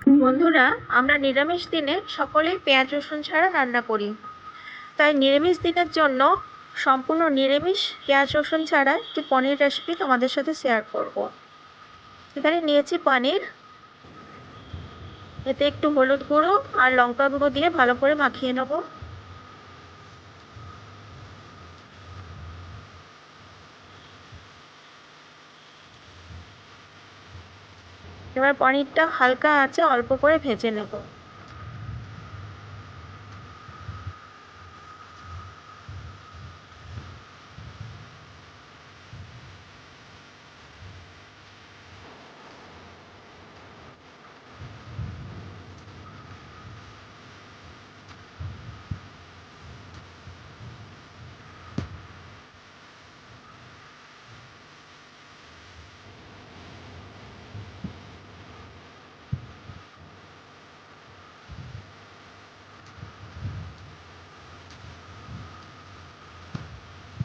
বন্ধুরা, আমরা নিরামিষ দিনে সকলেই পেঁয়াজ রসুন ছাড়া রান্না করি। তাই নিরামিষ দিনের জন্য সম্পূর্ণ নিরামিষ পেঁয়াজ রসুন ছাড়া একটি পনির রেসিপি তোমাদের সাথে শেয়ার করব। এখানে নিয়েছি পনির, এতে একটু হলুদ গুঁড়ো আর লঙ্কা গুঁড়ো দিয়ে ভালো করে মাখিয়ে নেব। এবার পনিরটা হালকা আঁচে অল্প করে ভেজে নেব।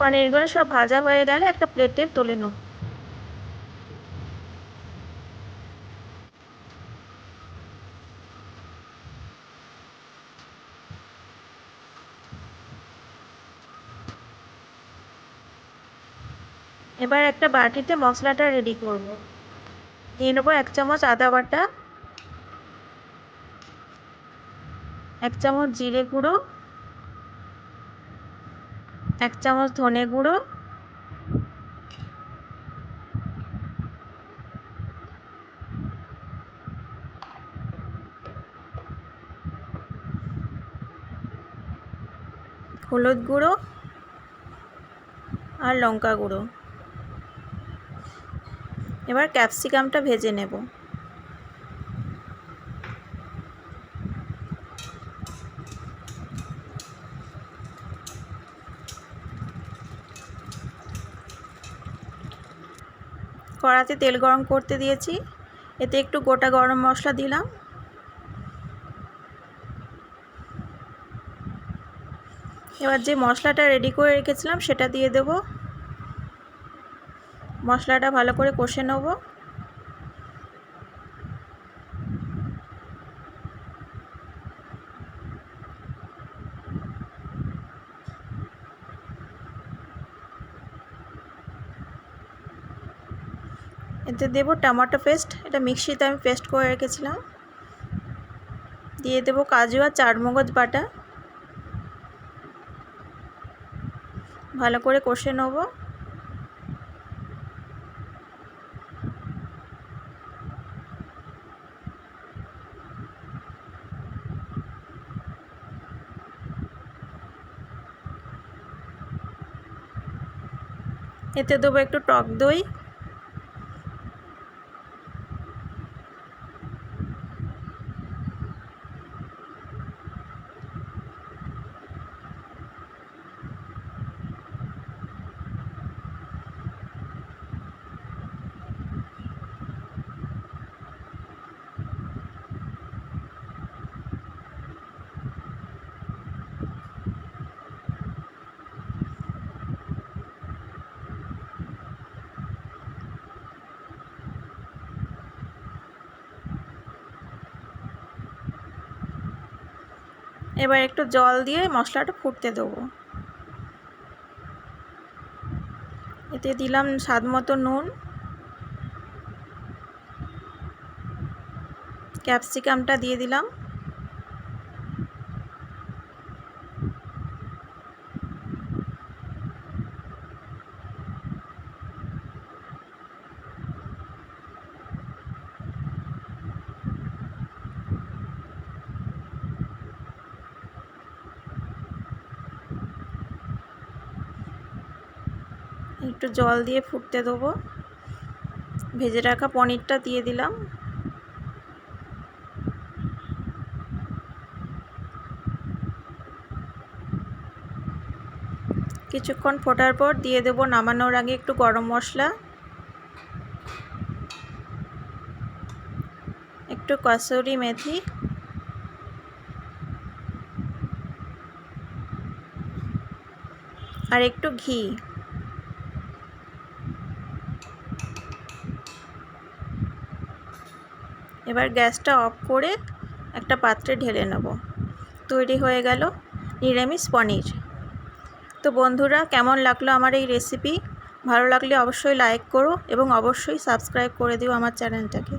পনিরগুলো সব ভাজা হয়ে গেলে একটা প্লেটে তুলে নেব। এবার একটা বাটিতে মশলাটা রেডি করব। দিয়ে নেবো 1 চামচ আদা বাটা, 1 চামচ জিরে গুঁড়ো, 1 চামচ ধনে গুঁড়ো, হলুদ গুঁড়ো আর লঙ্কা গুঁড়ো। এবার ক্যাপসিকামটা ভেজে নেব। কড়াতে তেল গরম করতে দিয়েছি, এতে একটু গোটা গরম মশলা দিলাম। এবার যে মশলাটা রেডি করে রেখেছিলাম সেটা দিয়ে দেব। মশলাটা ভালো করে কষে নেব। এতে দেব টমেটো পেস্ট, এটা মিক্সিতে আমি পেস্ট করে রেখেছিলাম। দিয়ে দেব কাজু আর চারমগজ বাটা, ভালো করে কষে নেব। এতে দেবো একটু টক দই, এবার একটু জল দিয়ে মশলাটা ফুটতে দেবো। এতে দিলাম স্বাদ মতো নুন, ক্যাপসিকামটা দিয়ে দিলাম, একটু জল দিয়ে ফুটতে দেবো। ভেজে রাখা পনিরটা দিয়ে দিলাম। কিছুক্ষণ ফোটার পর দিয়ে দেব নামানোর আগে একটু গরম মশলা, একটু কসুরি মেথি, আর একটু ঘি। এবার গ্যাসটা অফ করে একটা পাত্রে ঢেলে নেব। তৈরি হয়ে গেল নিরামিষ পনির। তো বন্ধুরা, কেমন লাগলো আমার এই রেসিপি? ভালো লাগলে অবশ্যই লাইক করো এবং অবশ্যই সাবস্ক্রাইব করে দিও আমার চ্যানেলটাকে।